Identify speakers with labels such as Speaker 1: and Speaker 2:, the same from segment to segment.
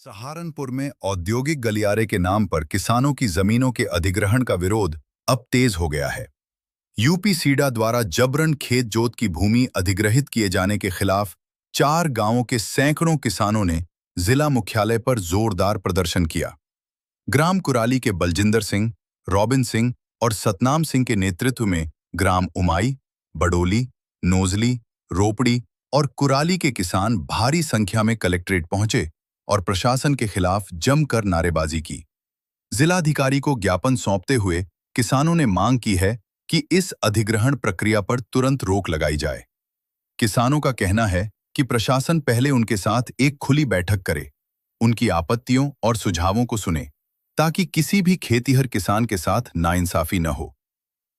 Speaker 1: सहारनपुर में औद्योगिक गलियारे के नाम पर किसानों की जमीनों के अधिग्रहण का विरोध अब तेज हो गया है। यूपी सीडा द्वारा जबरन खेत जोत की भूमि अधिग्रहित किए जाने के खिलाफ 4 गांवों के सैकड़ों किसानों ने जिला मुख्यालय पर जोरदार प्रदर्शन किया। ग्राम कुराली के बलजिंदर सिंह, रॉबिन सिंह और सतनाम सिंह के नेतृत्व में ग्राम उमाई, बडोली, नोजली, रोपड़ी और कुराली के किसान भारी संख्या में कलेक्ट्रेट पहुंचे और प्रशासन के खिलाफ जमकर नारेबाजी की। जिलाधिकारी को ज्ञापन सौंपते हुए किसानों ने मांग की है कि इस अधिग्रहण प्रक्रिया पर तुरंत रोक लगाई जाए। किसानों का कहना है कि प्रशासन पहले उनके साथ एक खुली बैठक करे, उनकी आपत्तियों और सुझावों को सुने, ताकि किसी भी खेतीहर किसान के साथ नाइंसाफी न हो।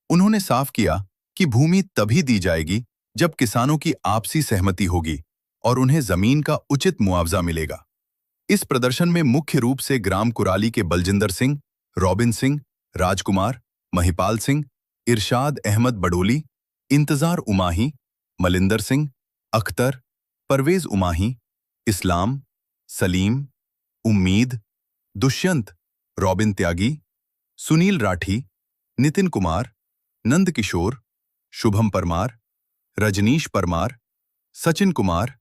Speaker 1: उन्होंने साफ किया कि भूमि तभी दी जाएगी जब किसानों की आपसी सहमति होगी और उन्हें जमीन का उचित मुआवजा मिलेगा। इस प्रदर्शन में मुख्य रूप से ग्राम कुराली के बलजिंदर सिंह, रॉबिन सिंह, राजकुमार, महिपाल सिंह, इरशाद अहमद बडोली, इंतजार उमाही, मलिंदर सिंह, अख्तर, परवेज उमाही, इस्लाम, सलीम, उम्मीद, दुष्यंत, रॉबिन त्यागी, सुनील राठी, नितिन कुमार, नंद किशोर, शुभम परमार, रजनीश परमार, सचिन कुमार,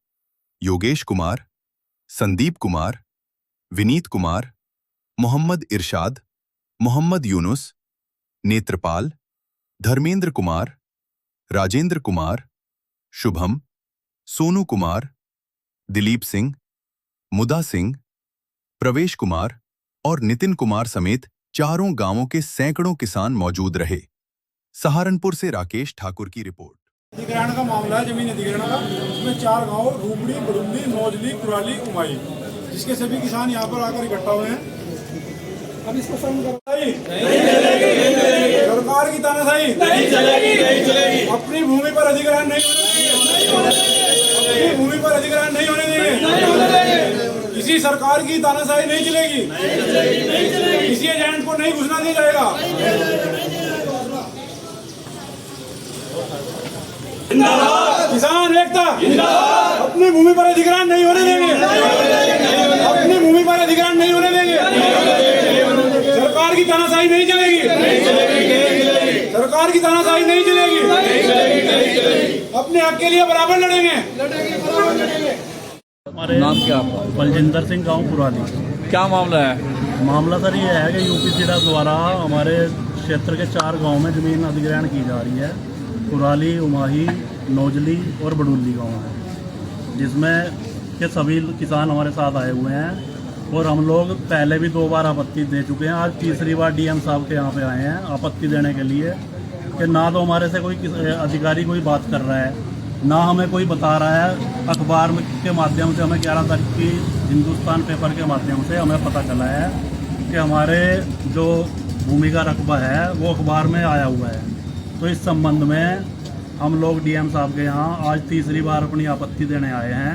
Speaker 1: योगेश कुमार, संदीप कुमार, विनीत कुमार, मोहम्मद इरशाद, मोहम्मद यूनुस, नेत्रपाल, धर्मेंद्र कुमार, राजेंद्र कुमार, शुभम, सोनू कुमार, दिलीप सिंह, मुदा सिंह, प्रवेश कुमार और नितिन कुमार समेत चारों गांवों के सैकड़ों किसान मौजूद रहे। सहारनपुर से राकेश ठाकुर की रिपोर्ट।
Speaker 2: अधिग्रहण का मामला है, जमीन अधिग्रहण का। उसमें 4 गांव रूपड़ी, बडुल्ली, नौजली, कुराली, उमाई, जिसके सभी किसान यहाँ पर आकर इकट्ठा हुए हैं। अब इसको सरकार की तानाशाही नहीं चलेगी। अपनी भूमि पर अधिग्रहण नहीं होने देंगे। अपनी भूमि पर अधिग्रहण नहीं होने देंगे। किसी सरकार की तानाशाही नहीं चलेगी। किसी एजेंट को नहीं घुसना दिया जाएगा। किसान एकता, अपनी भूमि पर अधिग्रहण नहीं होने देंगे। अपनी भूमि पर अधिग्रहण नहीं होने देंगे। सरकार की तानाशाही नहीं चलेगी। सरकार की तानाशाही नहीं चलेगी। अपने हक के लिए बराबर लड़ेंगे।
Speaker 3: हमारे नाम क्या आपका?
Speaker 4: बलजिंदर सिंह, गांव कुराली।
Speaker 3: क्या मामला है?
Speaker 4: मामला सर ये है कि यूपी सीडा द्वारा हमारे क्षेत्र के 4 गांव में ज़मीन अधिग्रहण की जा रही है। कुराली, उमाही, नौजली और बडुल्ली गांव है, जिसमें के सभी किसान हमारे साथ आए हुए हैं और हम लोग पहले भी 2 बार आपत्ति दे चुके हैं। आज तीसरी बार डीएम साहब के यहाँ पे आए हैं आपत्ति देने के लिए कि ना तो हमारे से कोई अधिकारी कोई बात कर रहा है, ना हमें कोई बता रहा है। अखबार के माध्यम से हमें 11 तारीख की हिंदुस्तान पेपर के माध्यम से हमें पता चला है कि हमारे जो भूमि का रकबा है वो अखबार में आया हुआ है। तो इस संबंध में हम लोग डीएम साहब के यहाँ आज तीसरी बार अपनी आपत्ति देने आए हैं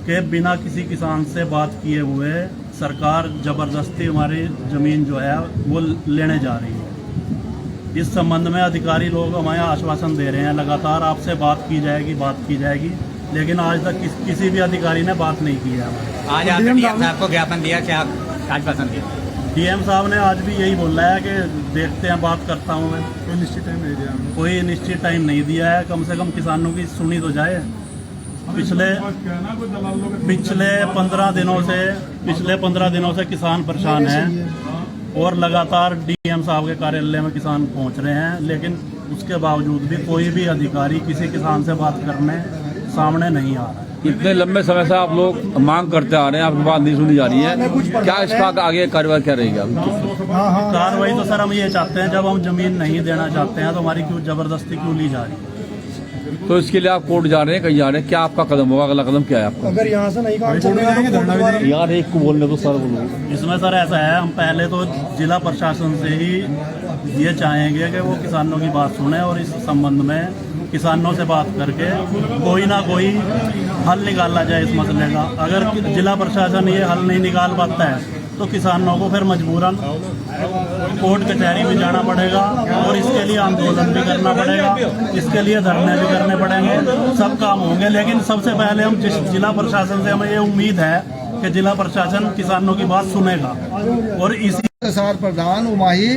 Speaker 4: कि बिना किसी किसान से बात किए हुए सरकार ज़बरदस्ती हमारी ज़मीन जो है वो लेने जा रही है। इस संबंध में अधिकारी लोग हमें आश्वासन दे रहे हैं लगातार आपसे बात की जाएगी, लेकिन आज तक किसी भी अधिकारी ने बात नहीं की है।
Speaker 5: आज आपने डीएम साहब को ज्ञापन दिया, क्या आश्वासन दिया?
Speaker 4: डीएम साहब ने आज भी यही बोला है कि देखते हैं, बात करता हूँ मैं। कोई निश्चित टाइम नहीं दिया है। कम से कम किसानों की सुनी तो जाए। पिछले 15 दिनों से किसान परेशान हैं और लगातार डीएम साहब के कार्यालय में किसान पहुंच रहे हैं, लेकिन उसके बावजूद भी कोई भी अधिकारी किसी किसान से बात करने सामने नहीं आ रहा है।
Speaker 3: इतने लंबे समय से आप लोग मांग करते आ रहे हैं, आपकी बात नहीं सुनी जा रही है। क्या इसका आगे कार्रवाई क्या रहेगी?
Speaker 4: कार्रवाई तो सर हम ये चाहते हैं, जब हम जमीन नहीं देना चाहते हैं तो हमारी क्यों जबरदस्ती क्यों ली जा रही है?
Speaker 3: तो इसके लिए आप कोर्ट जा रहे हैं, कहीं जा रहे हैं, क्या आपका कदम होगा? अगला कदम क्या है आपका?
Speaker 2: अगर यहाँ से नहीं काम
Speaker 3: यार एक को बोलने तो सर बोलो।
Speaker 4: इसमें सर ऐसा है, हम पहले तो जिला प्रशासन से ही ये चाहेंगे कि वो किसानों की बात सुने और इस संबंध में किसानों से बात करके कोई ना कोई हल निकाला जाए इस मसले का। अगर जिला प्रशासन ये हल नहीं निकाल पाता है तो किसानों को फिर मजबूरन कोर्ट कचहरी में जाना पड़ेगा और इसके लिए आंदोलन भी करना पड़ेगा, इसके लिए धरने भी करने पड़ेंगे, सब काम होंगे। लेकिन सबसे पहले हम जिला प्रशासन से हमें ये उम्मीद है कि जिला प्रशासन किसानों की बात सुनेगा। और इसी
Speaker 6: सार प्रधान उमाही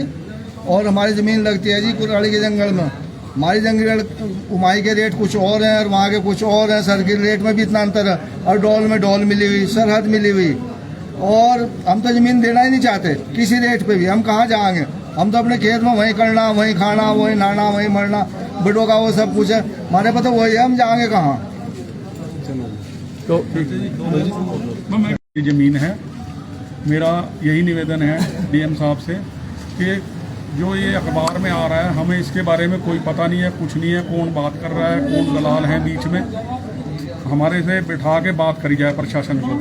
Speaker 6: और हमारी ज़मीन लगती है जी कुराली के जंगल में। हमारी जंगल उमाही के रेट कुछ और हैं और वहाँ के कुछ और हैं। सर्किल रेट में भी इतना अंतर है और डॉल में डॉल मिली हुई, सरहद मिली हुई। और हम तो ज़मीन देना ही नहीं चाहते किसी रेट पे भी। हम कहाँ जाएंगे? हम तो अपने खेत में वहीं करना, वहीं खाना, वहीं नहाना, वहीं मरना, बेटों का वो सब कुछ है हमारे पास, तो वही है, हम जाएंगे कहाँ?
Speaker 3: तो
Speaker 4: ये ज़मीन है। मेरा यही निवेदन है डीएम साहब से कि जो ये अखबार में आ रहा है हमें इसके बारे में कोई पता नहीं है, कुछ नहीं है, कौन बात कर रहा है, कौन दलाल है बीच में। हमारे से बिठा के बात करी जाए प्रशासन को,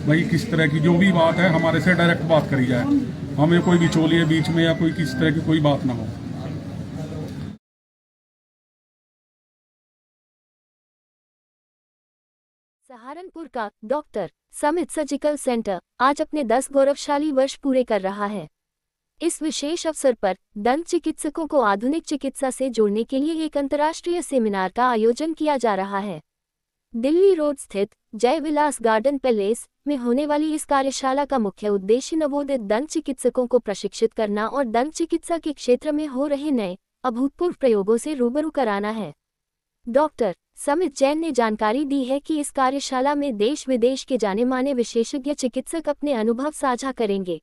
Speaker 4: भाई किस तरह की जो भी बात है हमारे से डायरेक्ट बात करी जाए, हमें कोई बिचौलिए बीच में या कोई किस तरह की कोई बात ना हो।
Speaker 7: सहारनपुर का डॉक्टर समित सर्जिकल सेंटर आज अपने 10 गौरवशाली वर्ष पूरे कर रहा है। इस विशेष अवसर पर दंत चिकित्सकों को आधुनिक चिकित्सा से जोड़ने के लिए एक अंतर्राष्ट्रीय सेमिनार का आयोजन किया जा रहा है। दिल्ली रोड स्थित जय विलास गार्डन पैलेस में होने वाली इस कार्यशाला का मुख्य उद्देश्य नवोदित दंत चिकित्सकों को प्रशिक्षित करना और दंत चिकित्सा के क्षेत्र में हो रहे नए अभूतपूर्व प्रयोगों से रूबरू कराना है। डॉक्टर समित जैन ने जानकारी दी है कि इस कार्यशाला में देश विदेश के जाने माने विशेषज्ञ चिकित्सक अपने अनुभव साझा करेंगे।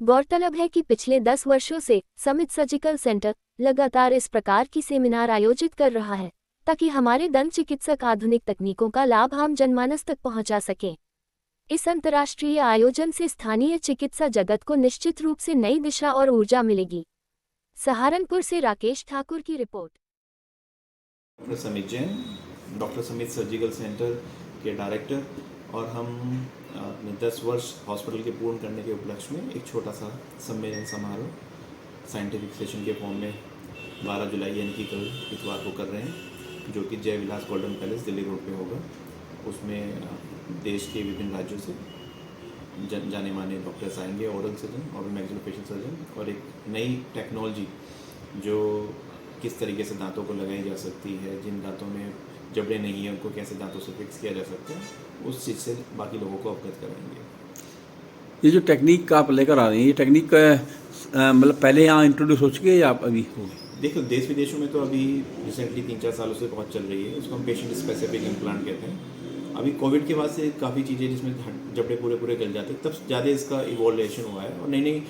Speaker 7: गौरतलब है कि पिछले 10 वर्षों से समित सर्जिकल सेंटर लगातार इस प्रकार की सेमिनार आयोजित कर रहा है ताकि हमारे दंत चिकित्सक आधुनिक तकनीकों का लाभ आम जनमानस तक पहुंचा सकें। इस अंतर्राष्ट्रीय आयोजन से स्थानीय चिकित्सा जगत को निश्चित रूप से नई दिशा और ऊर्जा मिलेगी। सहारनपुर से राकेश ठाकुर की रिपोर्ट।
Speaker 8: डॉक्टर समित जैन, डॉक्टर समित सर्जिकल सेंटर के डायरेक्टर, और हम अपने 10 वर्ष हॉस्पिटल के पूर्ण करने के उपलक्ष्य में एक छोटा सा सम्मेलन समारोह साइंटिफिक सेशन के फॉर्म में 12 जुलाई यानी कि कल इतवार को कर रहे हैं, जो कि Jai Vilas golden palace Delhi road पे होगा। उसमें देश के विभिन्न राज्यों से जाने माने डॉक्टर्स आएंगे, ओरल सर्जन और मैक्सिलोफेशियल सर्जन, और एक नई टेक्नोलॉजी जो किस तरीके से दांतों को लगाई जा सकती है, जिन दांतों में जबड़े नहीं हैं उनको कैसे दांतों से फिक्स किया जा सकता है, उस चीज़ से बाकी लोगों को अवगत कराएंगे।
Speaker 3: ये जो टेक्निक आप लेकर आ रहे हैं, ये टेक्निक मतलब पहले यहाँ इंट्रोड्यूस हो चुकी है या आप अभी हो गई?
Speaker 8: देखो, देश विदेशों में तो अभी रिसेंटली 3-4 सालों से बहुत चल रही है। उसको हम पेशेंट स्पेसिफिक इम्प्लांट कहते हैं। अभी कोविड के बाद से काफ़ी चीज़ें जिसमें जबड़े पूरे गल जाते हैं, तब ज़्यादा इसका इवोल्यूशन हुआ है। और नई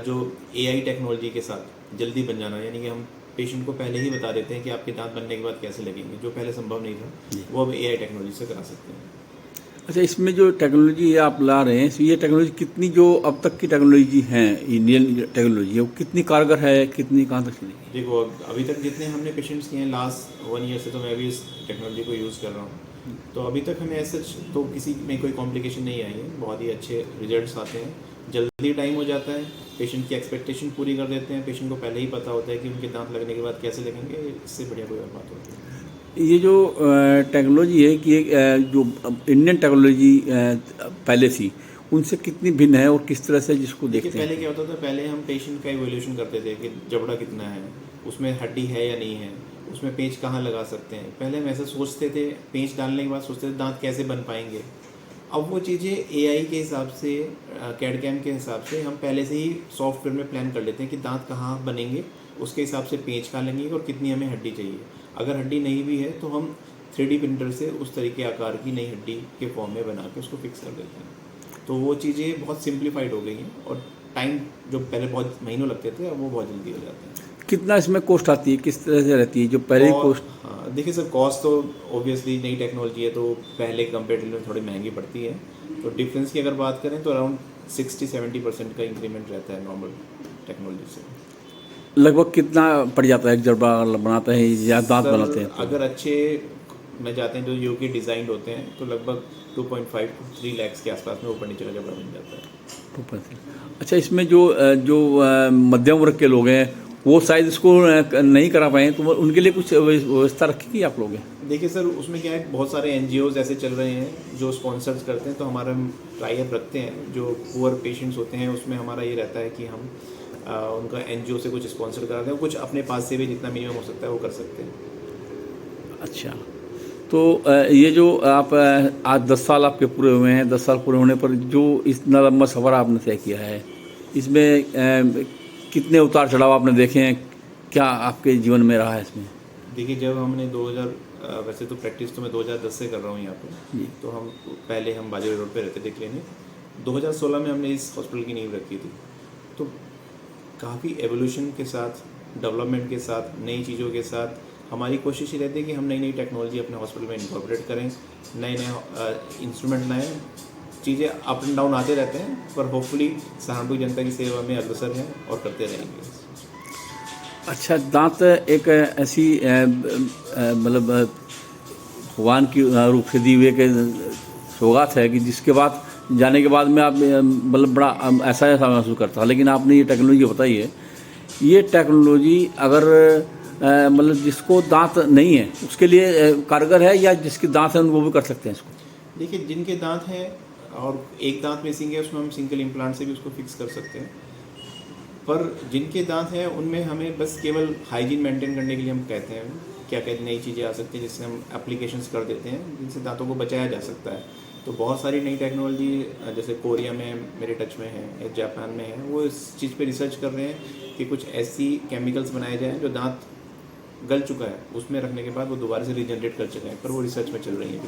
Speaker 8: जो AI टेक्नोलॉजी के साथ जल्दी बन जाना, यानी कि हम पेशेंट को पहले ही बता देते हैं कि आपके दांत बनने के बाद कैसे लगेंगे, जो पहले संभव नहीं था, वो अब AI टेक्नोलॉजी से करा सकते हैं।
Speaker 3: अच्छा, इसमें जो टेक्नोलॉजी आप ला रहे हैं, ये टेक्नोलॉजी कितनी, जो अब तक की टेक्नोलॉजी है, इंडियन टेक्नोलॉजी है, वो कितनी कारगर है, कितनी कहाँ तक चलेगी?
Speaker 8: देखो, अभी तक जितने हमने पेशेंट्स किए हैं लास्ट 1 ईयर से, तो मैं भी इस टेक्नोलॉजी को यूज़ कर रहा हूँ, तो अभी तक हमें ऐसा तो किसी में कोई कॉम्प्लिकेशन नहीं आई है। बहुत ही अच्छे रिजल्ट्स आते हैं, जल्दी टाइम हो जाता है, पेशेंट की एक्सपेक्टेशन पूरी कर देते हैं। पेशेंट को पहले ही पता होता है कि उनके दांत लगने के बाद कैसे लगेंगे, इससे बढ़िया कोई और बात होती है।
Speaker 3: ये जो टेक्नोलॉजी है कि जो इंडियन टेक्नोलॉजी पहले थी, उनसे कितनी भिन्न है और किस तरह से जिसको देखते हैं?
Speaker 8: पहले क्या होता था, पहले हम पेशेंट का इवोल्यूशन करते थे कि जबड़ा कितना है, उसमें हड्डी है या नहीं है, उसमें पेंच कहाँ लगा सकते हैं। पहले हम ऐसा सोचते थे, पेंच डालने के बाद सोचते थे दांत कैसे बन पाएंगे। अब वो चीज़ें AI के हिसाब से, कैड कैम के हिसाब से हम पहले से ही सॉफ्टवेयर में प्लान कर लेते हैं कि दांत कहाँ बनेंगे, उसके हिसाब से पेंच कहाँ लगेंगे और कितनी हमें हड्डी चाहिए। अगर हड्डी नहीं भी है तो हम 3D प्रिंटर से उस तरीके आकार की नई हड्डी के फॉर्म में बना के उसको फिक्स कर देते हैं। तो वो चीज़ें बहुत सिंप्लीफाइड हो गई हैं और टाइम जो पहले बहुत महीनों लगते थे, अब वो बहुत जल्दी हो जाते हैं।
Speaker 3: कितना इसमें कॉस्ट आती है, किस तरह से रहती है जो पहले कॉस्ट?
Speaker 8: हाँ, देखिए सर, कॉस्ट तो ऑब्वियसली नई टेक्नोलॉजी है तो पहले कंपेरेटिव में थोड़ी महंगी पड़ती है। तो डिफरेंस की अगर बात करें तो अराउंड 60-70% का इंक्रीमेंट रहता है नॉर्मल टेक्नोलॉजी से।
Speaker 3: लगभग कितना पड़ जाता है एक जबड़ा बनाता है या दांत बनाते हैं?
Speaker 8: अगर अच्छे में जाते हैं जो योग्य डिज़ाइन होते हैं तो लगभग 2.5 to 3 लाख के आसपास में ऊपर नीचे का जबड़ा बन जाता है।
Speaker 3: अच्छा, इसमें जो मध्यम वर्ग के लोग हैं वो शायद इसको नहीं करा पाए, तो उनके लिए कुछ व्यवस्था रखी कि आप लोग हैं?
Speaker 8: देखिए सर, उसमें क्या है, बहुत सारे NGOs ऐसे चल रहे हैं जो स्पॉन्सर्स करते हैं, तो हमारा हम ट्राई रखते हैं। जो पुअर पेशेंट्स होते हैं उसमें हमारा ये रहता है कि हम उनका NGO से कुछ स्पॉन्सर कराते हैं, कुछ अपने पास से भी जितना मिनिमम हो सकता है वो कर सकते हैं।
Speaker 3: अच्छा, तो ये जो आप आज 10 साल आपके पूरे हुए हैं, 10 साल पूरे होने पर जो इतना लंबा सफ़र आपने तय किया है, इसमें कितने उतार चढ़ाव आपने देखे हैं, क्या आपके जीवन में रहा है इसमें?
Speaker 8: देखिए, जब हमने 2000 वैसे तो प्रैक्टिस तो मैं 2010 से कर रहा हूँ यहाँ पे, तो हम पहले हम बाजरे रोड पे रहते थे क्लिनिक। 2016 में हमने इस हॉस्पिटल की नींव रखी थी। तो काफ़ी एवोल्यूशन के साथ, डेवलपमेंट के साथ, नई चीज़ों के साथ हमारी कोशिश ये रहती है कि हम नई नई टेक्नोलॉजी अपने हॉस्पिटल में इंकॉर्पोरेट करें, नए नए इंस्ट्रूमेंट लाएँ। चीज़ें अप एंड डाउन आते रहते हैं, पर होपफुली सहारनपुर जनता की सेवा में अग्रसर हैं और करते रहेंगे।
Speaker 3: अच्छा, दांत एक ऐसी मतलब भगवान की रूप से दी हुई एक सौगात है कि जिसके बाद जाने के बाद में आप मतलब बड़ा ऐसा महसूस करता है। लेकिन आपने ये टेक्नोलॉजी बताई है, ये टेक्नोलॉजी अगर मतलब जिसको दांत नहीं है उसके लिए कारगर है, या जिसके दांत हैं वो भी कर सकते हैं इसको?
Speaker 8: देखिए, जिनके दांत हैं और एक दांत मिसिंग है, उसमें हम सिंगल इम्प्लांट से भी उसको फिक्स कर सकते हैं। पर जिनके दांत हैं उनमें हमें बस केवल हाइजीन मेंटेन करने के लिए हम कहते हैं क्या क्या नई चीज़ें आ सकती हैं जिससे हम एप्लीकेशंस कर देते हैं जिनसे दांतों को बचाया जा सकता है। तो बहुत सारी नई टेक्नोलॉजी जैसे कोरिया में मेरे टच में है या जापान में है, वो इस चीज़ पे रिसर्च कर रहे हैं कि कुछ ऐसी केमिकल्स बनाए जाएँ जो दांत गल चुका है उसमें रखने के बाद वो दोबारा से रीजनरेट कर सकें, पर वो रिसर्च में चल रही है।